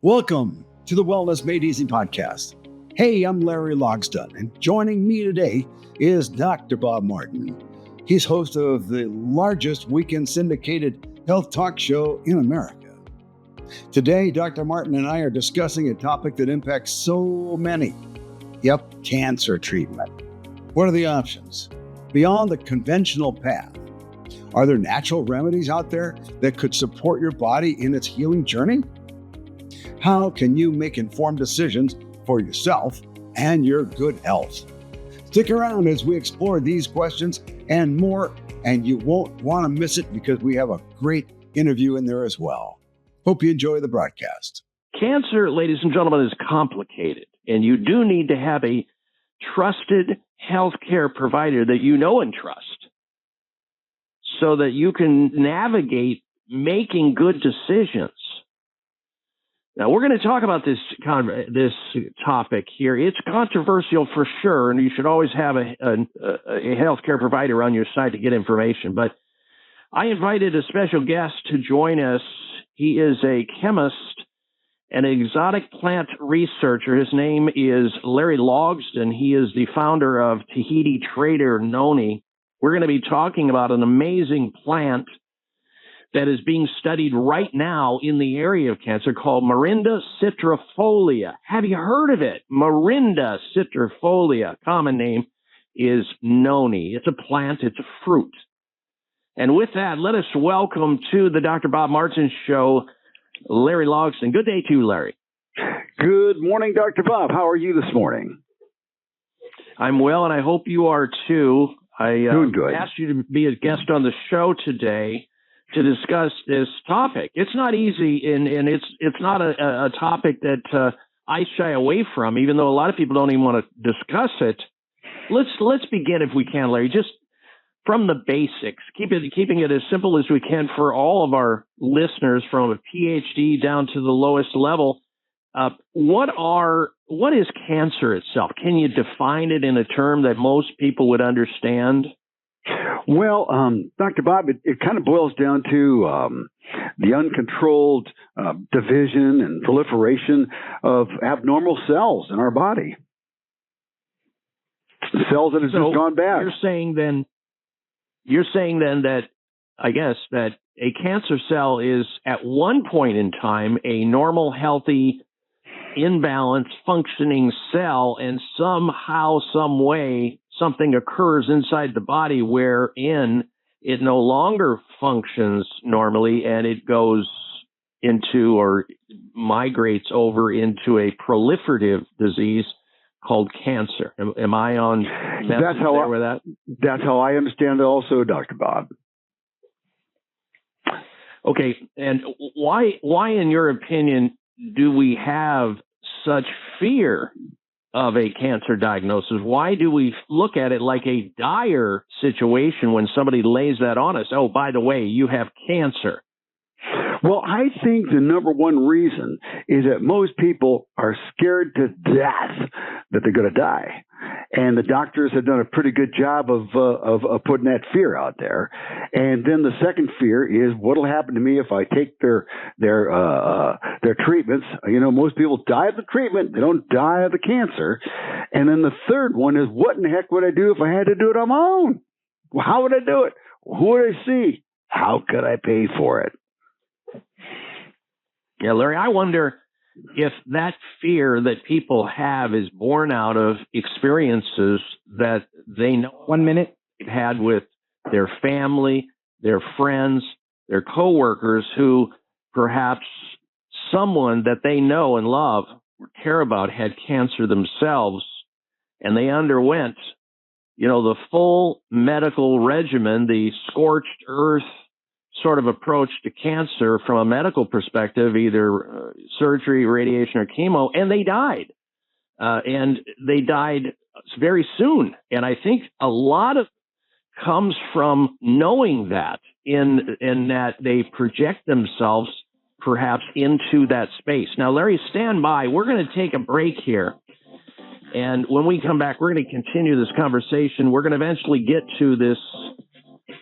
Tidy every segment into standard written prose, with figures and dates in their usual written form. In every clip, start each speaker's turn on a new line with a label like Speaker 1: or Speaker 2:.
Speaker 1: Welcome to the Wellness Made Easy podcast. Hey, I'm Larry Logsdon, and joining me today is Dr. Bob Martin. He's host of the largest weekend syndicated health talk show in America. Today, Dr. Martin and I are discussing a topic that impacts so many. Yep, cancer treatment. What are the options? Beyond the conventional path, are there natural remedies out there that could support your body in its healing journey? How can you make informed decisions for yourself and your good health? Stick around as we explore these questions and more, and you won't want to miss it because we have a great interview in there as well. Hope you enjoy the broadcast.
Speaker 2: Cancer, ladies and gentlemen, is complicated, and you do need to have a trusted healthcare provider that you know and trust so that you can navigate making good decisions. Now, we're going to talk about this topic here. It's controversial for sure, and you should always have a healthcare provider on your side to get information. But I invited a special guest to join us. He is a chemist, an exotic plant researcher. His name is Larry Logsdon. He is the founder of Tahiti trader Noni. We're going to be talking about an amazing plant that is being studied right now in the area of cancer called morinda citrifolia. Have you heard of it? Morinda citrifolia. Common name is Noni. It's a plant. It's a fruit. And with that, let us welcome to the Dr. Bob Martin Show, Larry Logsdon. Good day to you, Larry.
Speaker 3: Good morning, Dr. Bob. How are you this morning?
Speaker 2: I'm well, and I hope you are too.
Speaker 3: Doing good.
Speaker 2: Asked you to be a guest on the show today to discuss this topic. It's not easy, and it's not a topic that I shy away from, even though a lot of people don't even want to discuss it. Let's begin, if we can, Larry, just from the basics, keeping it as simple as we can for all of our listeners, from a PhD down to the lowest level. What is cancer itself? Can you define it in a term that most people would understand?
Speaker 3: Well, Dr. Bob, it kind of boils down to the uncontrolled division and proliferation of abnormal cells in our body. Cells that have just gone bad.
Speaker 2: You're saying then that, I guess, that a cancer cell is at one point in time a normal, healthy, imbalanced, functioning cell, and somehow, some way, something occurs inside the body wherein it no longer functions normally, and it goes into or migrates over into a proliferative disease called cancer. Am I on
Speaker 3: that's how with that? That's how I understand it also, Dr. Bob.
Speaker 2: Okay, and why in your opinion do we have such fear of a cancer diagnosis? Why do we look at it like a dire situation when somebody lays that on us? Oh, by the way, you have cancer.
Speaker 3: Well, I think the number one reason is that most people are scared to death that they're going to die. And the doctors have done a pretty good job of putting that fear out there. And then the second fear is what'll happen to me if I take their treatments. You know, most people die of the treatment. They don't die of the cancer. And then the third one is, what in the heck would I do if I had to do it on my own? Well, how would I do it? Who would I see? How could I pay for it?
Speaker 2: Yeah, Larry, I wonder if that fear that people have is born out of experiences that they know they've had with their family, their friends, their coworkers, who perhaps someone that they know and love or care about had cancer themselves, and they underwent, the full medical regimen, the scorched earth sort of approach to cancer from a medical perspective, either surgery, radiation, or chemo, and they died. And they died very soon. And I think a lot of comes from knowing that, in that they project themselves perhaps into that space. Now, Larry, stand by. We're going to take a break here. And when we come back, we're going to continue this conversation. We're going to eventually get to this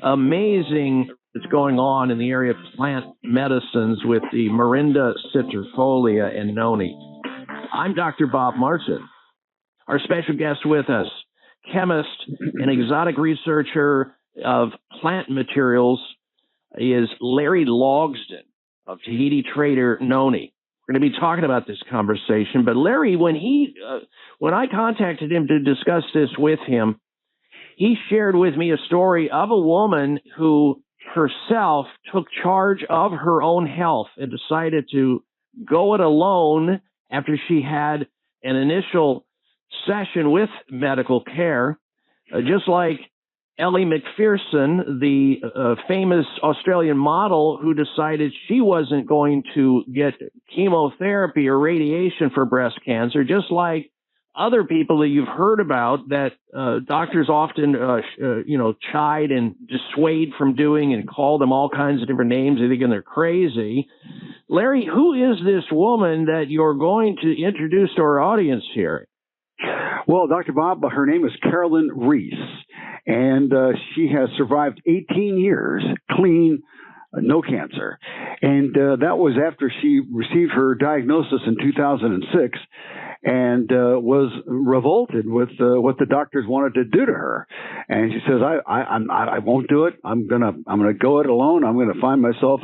Speaker 2: amazing that's going on in the area of plant medicines with the morinda, citrifolia, and noni. I'm Dr. Bob Martin. Our special guest with us, chemist and exotic researcher of plant materials, is Larry Logsdon of Tahiti trader Noni. We're going to be talking about this conversation, but Larry, when I contacted him to discuss this with him, he shared with me a story of a woman who herself took charge of her own health and decided to go it alone after she had an initial session with medical care, just like Ellie McPherson, the famous Australian model who decided she wasn't going to get chemotherapy or radiation for breast cancer, just like other people that you've heard about that doctors often, chide and dissuade from doing and call them all kinds of different names. They think they're crazy. Larry, who is this woman that you're going to introduce to our audience here?
Speaker 3: Well, Dr. Bob, her name is Carolyn Reese, and she has survived 18 years clean, no cancer. And that was after she received her diagnosis in 2006 and was revolted with what the doctors wanted to do to her. And she says, I won't do it. I'm gonna go it alone. I'm gonna find myself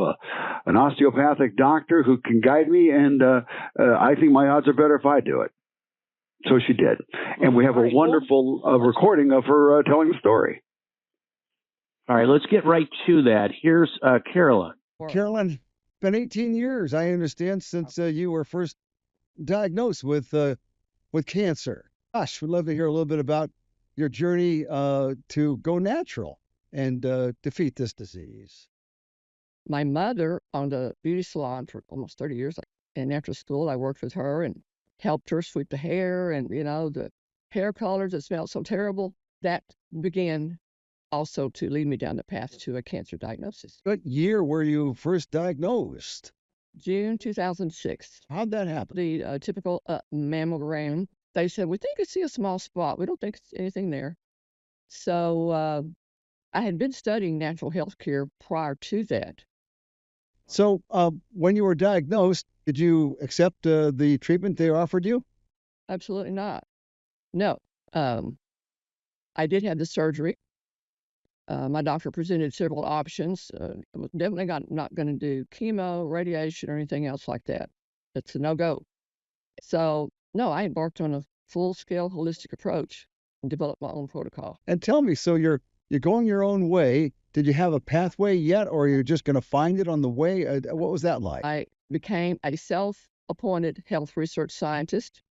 Speaker 3: an osteopathic doctor who can guide me, and I think my odds are better if I do it. So she did. And we have a wonderful recording of her telling the story.
Speaker 2: All right, let's get right to that. Here's Carolyn.
Speaker 1: Carolyn, it's been 18 years, I understand, since you were first diagnosed with cancer. Gosh, we'd love to hear a little bit about your journey to go natural and defeat this disease.
Speaker 4: My mother owned a beauty salon for almost 30 years. And after school, I worked with her and helped her sweep the hair and, the hair colors that smelled so terrible. That began also to lead me down the path to a cancer diagnosis.
Speaker 1: What year were you first diagnosed?
Speaker 4: June 2006.
Speaker 1: How'd that happen?
Speaker 4: The typical mammogram. They said, we think we see a small spot. We don't think it's anything there. So I had been studying natural health care prior to that.
Speaker 1: So when you were diagnosed, did you accept the treatment they offered you?
Speaker 4: Absolutely not. No. I did have the surgery. My doctor presented several options. I was definitely not going to do chemo, radiation, or anything else like that. It's a no-go. So, no, I embarked on a full-scale holistic approach and developed my own protocol.
Speaker 1: And tell me, so you're going your own way. Did you have a pathway yet, or are you just going to find it on the way? What was that like?
Speaker 4: I became a self-appointed health research scientist.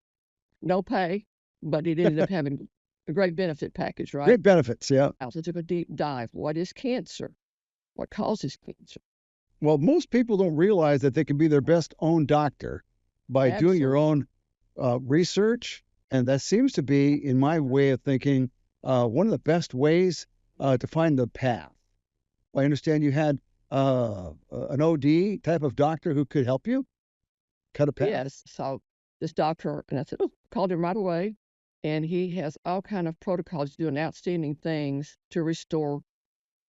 Speaker 4: No pay, but it ended up having a great benefit package, right?
Speaker 1: Great benefits, yeah.
Speaker 4: I also took a deep dive. What is cancer? What causes cancer?
Speaker 1: Well, most people don't realize that they can be their best own doctor by doing your own research. And that seems to be, in my way of thinking, one of the best ways to find the path. I understand you had an OD type of doctor who could help you cut a path.
Speaker 4: Yes. So this doctor, and I said, called him right away. And he has all kind of protocols doing outstanding things to restore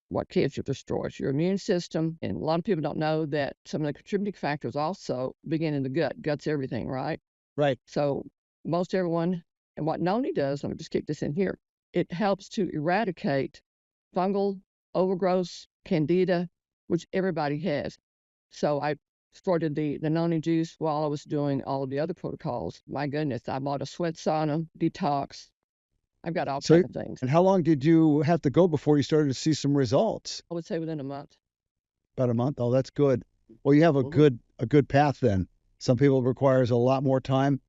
Speaker 4: what cancer destroys, your immune system. And a lot of people don't know that some of the contributing factors also begin in the gut. Gut's everything, right?
Speaker 1: Right.
Speaker 4: So most everyone, and what Noni does, let me just kick this in here, it helps to eradicate fungal overgrowth, candida, which everybody has. So I started the Noni juice while I was doing all of the other protocols. My goodness, I bought a sweat sauna, detox. I've got all kinds of things.
Speaker 1: And how long did you have to go before you started to see some results?
Speaker 4: I would say within a month.
Speaker 1: About a month? Oh, that's good. Well, you have a good path then. Some people it requires a lot more time.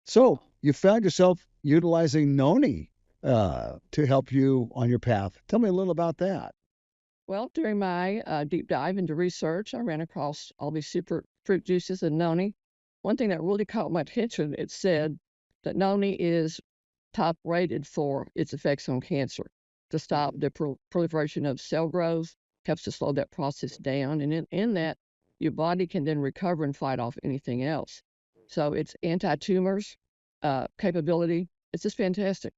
Speaker 1: So you found yourself utilizing Noni to help you on your path. Tell me a little about that.
Speaker 4: Well, during my deep dive into research, I ran across all these super fruit juices and Noni. One thing that really caught my attention, it said that Noni is top rated for its effects on cancer to stop the proliferation of cell growth, helps to slow that process down. And in that, your body can then recover and fight off anything else. So it's anti-tumors capability. It's just fantastic.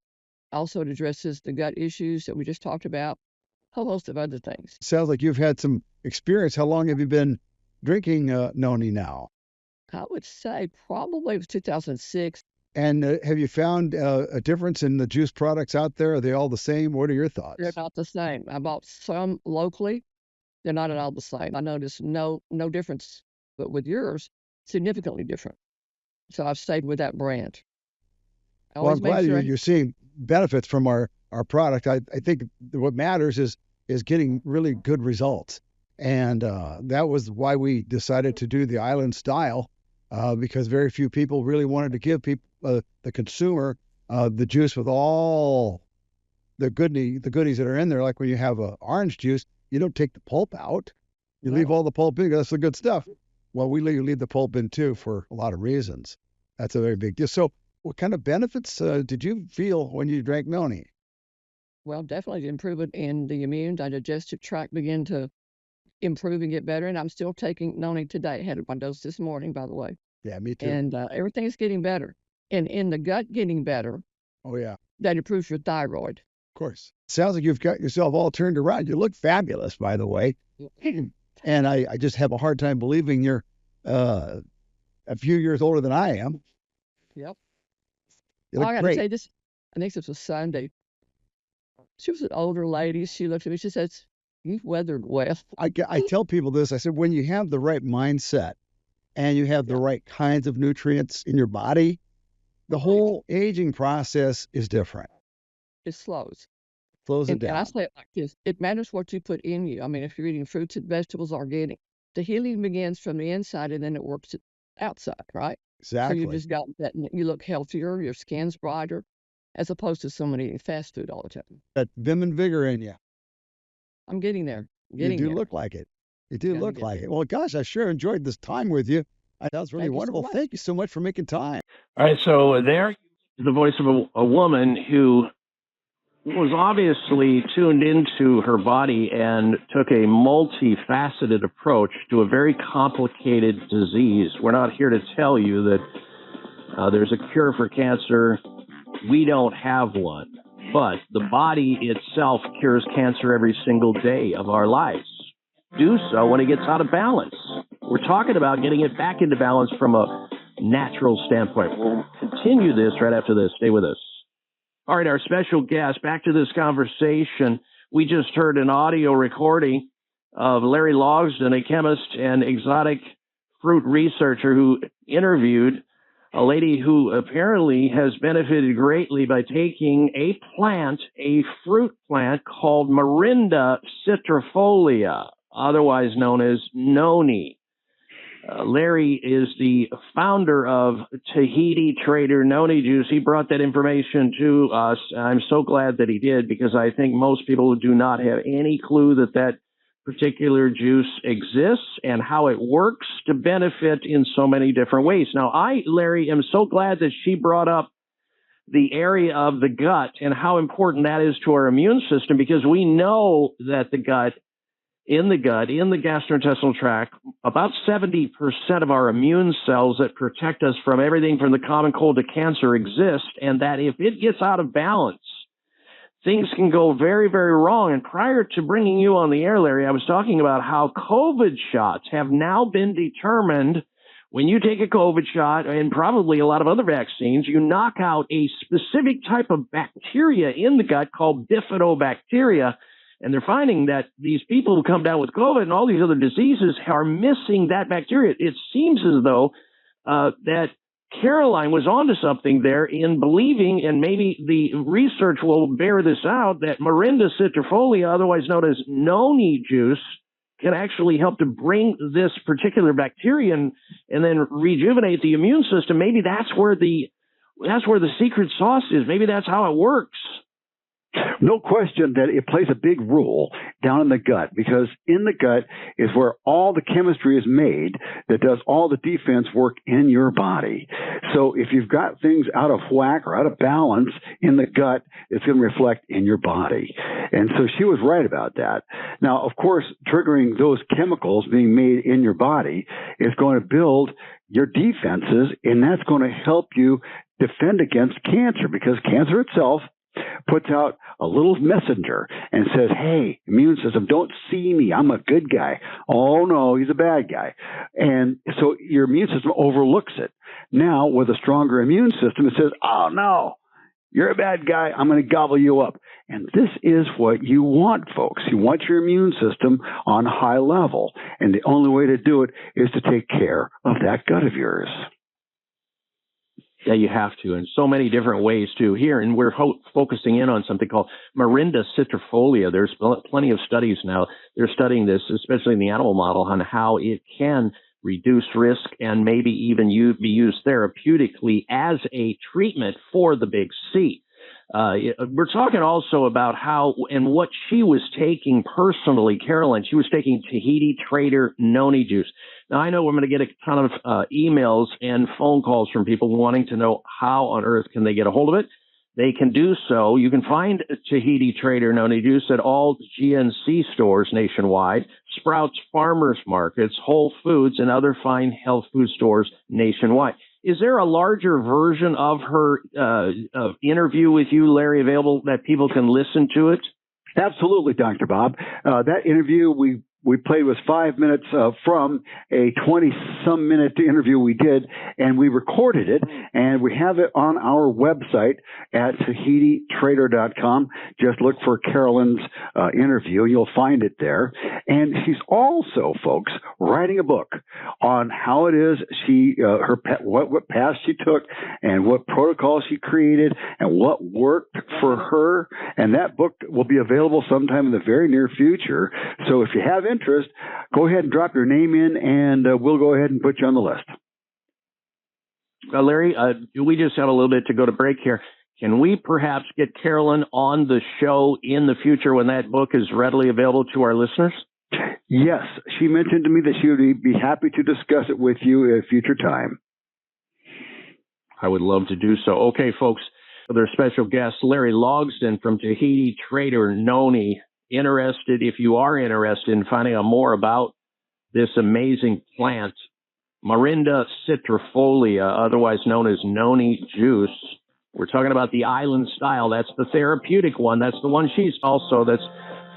Speaker 4: Also, it addresses the gut issues that we just talked about. whole host of other things.
Speaker 1: Sounds like you've had some experience. How long have you been drinking Noni now?
Speaker 4: I would say probably it was 2006.
Speaker 1: And have you found a difference in the juice products out there? Are they all the same? What are your thoughts?
Speaker 4: They're not the same. I bought some locally. They're not at all the same. I noticed no difference, but with yours, significantly different. So I've stayed with that brand.
Speaker 1: Well, I'm glad you're seeing benefits from our product. I think what matters is getting really good results. And that was why we decided to do the island style, because very few people really wanted to give people, the consumer, the juice with all the goodies that are in there. Like when you have orange juice, you don't take the pulp out. You leave all the pulp in. That's the good stuff. Well, we leave the pulp in too for a lot of reasons. That's a very big deal. So what kind of benefits did you feel when you drank Noni?
Speaker 4: Well, definitely improvement in the immune. The digestive tract began to improve and get better. And I'm still taking Noni today. I had my dose this morning, by the way.
Speaker 1: Yeah, me too.
Speaker 4: And everything's getting better. And in the gut getting better.
Speaker 1: Oh, yeah.
Speaker 4: That improves your thyroid.
Speaker 1: Of course. Sounds like you've got yourself all turned around. You look fabulous, by the way. And I just have a hard time believing you're a few years older than I am.
Speaker 4: Yep.
Speaker 1: You look
Speaker 4: I got
Speaker 1: great.
Speaker 4: to say this. I think this was Sunday. She was an older lady. She looked at me. She says, "You've weathered well."
Speaker 1: I tell people this. I said, when you have the right mindset and you have the right kinds of nutrients in your body, the whole aging process is different.
Speaker 4: It slows.
Speaker 1: Slows it
Speaker 4: And
Speaker 1: down.
Speaker 4: I say it like this. It matters what you put in you. I mean, if you're eating fruits and vegetables organic, the healing begins from the inside and then it works outside, right?
Speaker 1: Exactly.
Speaker 4: So you just got that. You look healthier. Your skin's brighter, as opposed to someone eating fast food all the time.
Speaker 1: That vim and vigor in you.
Speaker 4: I'm getting there.
Speaker 1: You do look like it. You do look like it. Well, gosh, I sure enjoyed this time with you. That was really wonderful. Thank you so much for making time.
Speaker 2: All right, so there is the voice of a woman who was obviously tuned into her body and took a multifaceted approach to a very complicated disease. We're not here to tell you that there's a cure for cancer. We don't have one. But the body itself cures cancer every single day of our lives. Do so when it gets out of balance. We're talking about getting it back into balance from a natural standpoint. We'll continue this right after this. Stay with us. All right, our special guest, back to this conversation. We just heard an audio recording of Larry Logsdon, a chemist and exotic fruit researcher who interviewed a lady who apparently has benefited greatly by taking a plant, a fruit plant called morinda citrifolia, otherwise known as Noni. Larry is the founder of Tahiti Trader Noni Juice. He brought that information to us. I'm so glad that he did, because I think most people do not have any clue that particular juice exists and how it works to benefit in so many different ways. Now, Larry, am so glad that she brought up the area of the gut and how important that is to our immune system, because we know that in the gastrointestinal tract, about 70% of our immune cells that protect us from everything from the common cold to cancer exist, and that if it gets out of balance, things can go very, very wrong. And prior to bringing you on the air, Larry, I was talking about how COVID shots have now been determined. When you take a COVID shot, and probably a lot of other vaccines, you knock out a specific type of bacteria in the gut called bifidobacteria. And they're finding that these people who come down with COVID and all these other diseases are missing that bacteria. It seems as though that Carolyn was onto something there in believing, and maybe the research will bear this out, that morinda citrifolia, otherwise known as Noni juice, can actually help to bring this particular bacteria and then rejuvenate the immune system. Maybe that's where the secret sauce is. Maybe that's how it works.
Speaker 3: No question that it plays a big role down in the gut, because in the gut is where all the chemistry is made that does all the defense work in your body. So if you've got things out of whack or out of balance in the gut, it's going to reflect in your body. And so she was right about that. Now, of course, triggering those chemicals being made in your body is going to build your defenses, and that's going to help you defend against cancer, because cancer itself puts out a little messenger and says, hey, immune system, don't see me. I'm a good guy. Oh, no, he's a bad guy. And so your immune system overlooks it. Now, with a stronger immune system, it says, oh, no, you're a bad guy. I'm going to gobble you up. And this is what you want, folks. You want your immune system on high level. And the only way to do it is to take care of that gut of yours.
Speaker 2: Yeah, you have to, in so many different ways, too. Here, and we're focusing in on something called morinda citrifolia. There's plenty of studies now. They're studying this, especially in the animal model, on how it can reduce risk and maybe even be used therapeutically as a treatment for the big C. We're talking also about how and what she was taking personally, Carolyn. She was taking Tahiti Trader Noni juice. Now, I know we're going to get a ton of emails and phone calls from people wanting to know how on earth can they get a hold of it. They can do so. You can find Tahiti Trader Noni juice at all GNC stores nationwide, Sprouts Farmers Markets, Whole Foods, and other fine health food stores nationwide. Is there a larger version of her interview with you, Larry, available that people can listen to it?
Speaker 3: Absolutely, Dr. Bob. That interview we played was 5 minutes from a 20-some minute interview we did, and we recorded it, and we have it on our website at TahitiTrader.com. Just look for Carolyn's interview. You'll find it there. And she's also, folks, writing a book on how it is what path she took and what protocols she created and what worked for her. And that book will be available sometime in the very near future. So if you have interest, go ahead and drop your name in, and we'll go ahead and put you on the list.
Speaker 2: Larry, we just have a little bit to go to break here. Can we perhaps get Carolyn on the show in the future when that book is readily available to our listeners?
Speaker 3: Yes. She mentioned to me that she would be happy to discuss it with you at a future time.
Speaker 2: I would love to do so. Okay, folks, their special guest, Larry Logsdon from Tahiti Trader Noni. If you are interested in finding out more about this amazing plant, morinda citrifolia, otherwise known as Noni juice. We're talking about the island style. That's the therapeutic one. That's the one she's also that's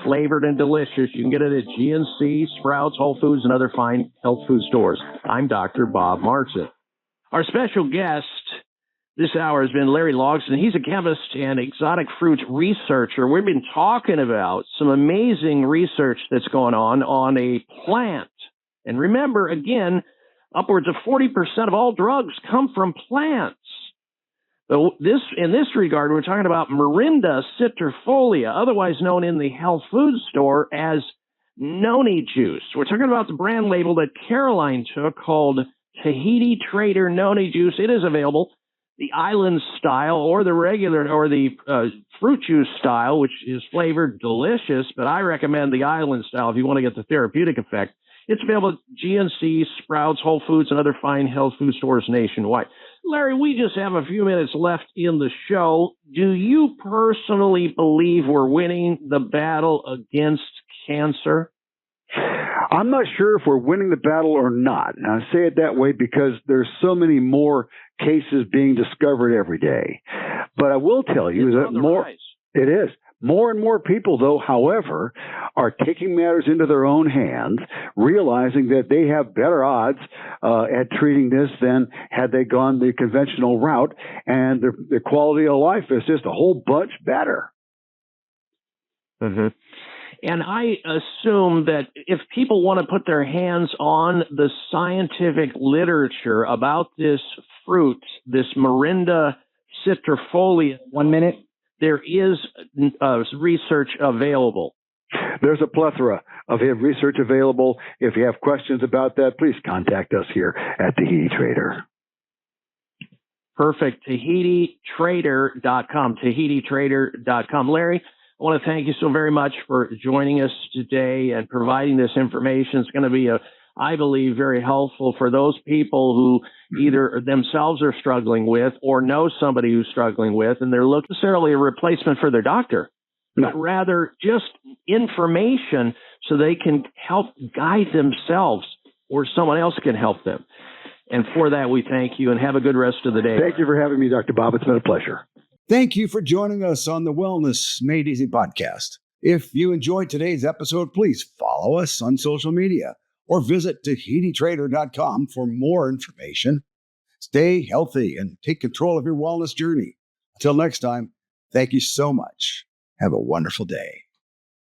Speaker 2: flavored and delicious. You can get it at GNC, Sprouts, Whole Foods, and other fine health food stores. I'm Dr. Bob Martin. Our special guest this hour has been Larry Logsdon. He's a chemist and exotic fruits researcher. We've been talking about some amazing research that's going on a plant. And remember, again, upwards of 40% of all drugs come from plants. So in this regard, we're talking about morinda citrifolia, otherwise known in the health food store as Noni juice. We're talking about the brand label that Caroline took called Tahiti Trader Noni juice. It is available the island style or the regular or the fruit juice style, which is flavored delicious, but I recommend the island style if you want to get the therapeutic effect. It's available at GNC, Sprouts, Whole Foods, and other fine health food stores nationwide. Larry, we just have a few minutes left in the show. Do you personally believe we're winning the battle against cancer?
Speaker 3: I'm not sure if we're winning the battle or not. And I say it that way because there's so many more cases being discovered every day. But I will tell you that it is. More and more people, though, however, are taking matters into their own hands, realizing that they have better odds at treating this than had they gone the conventional route, and their quality of life is just a whole bunch better.
Speaker 2: Mm-hmm. And I assume that if people want to put their hands on the scientific literature about this fruit, this morinda citrifolia, 1 minute, there is research available.
Speaker 3: There's a plethora of research available. If you have questions about that, please contact us here at Tahiti Trader.
Speaker 2: Perfect. TahitiTrader.com. TahitiTrader.com. Larry, I want to thank you so very much for joining us today and providing this information. It's going to be, I believe, very helpful for those people who either themselves are struggling with or know somebody who's struggling with, and they're looking necessarily a replacement for their doctor, but rather just information so they can help guide themselves or someone else can help them. And for that, we thank you and have a good rest of the day.
Speaker 3: Thank you for having me, Dr. Bob. It's been a pleasure.
Speaker 1: Thank you for joining us on the Wellness Made Easy podcast. If you enjoyed today's episode, please follow us on social media or visit tahititrader.com for more information. Stay healthy and take control of your wellness journey. Until next time, thank you so much. Have a wonderful day.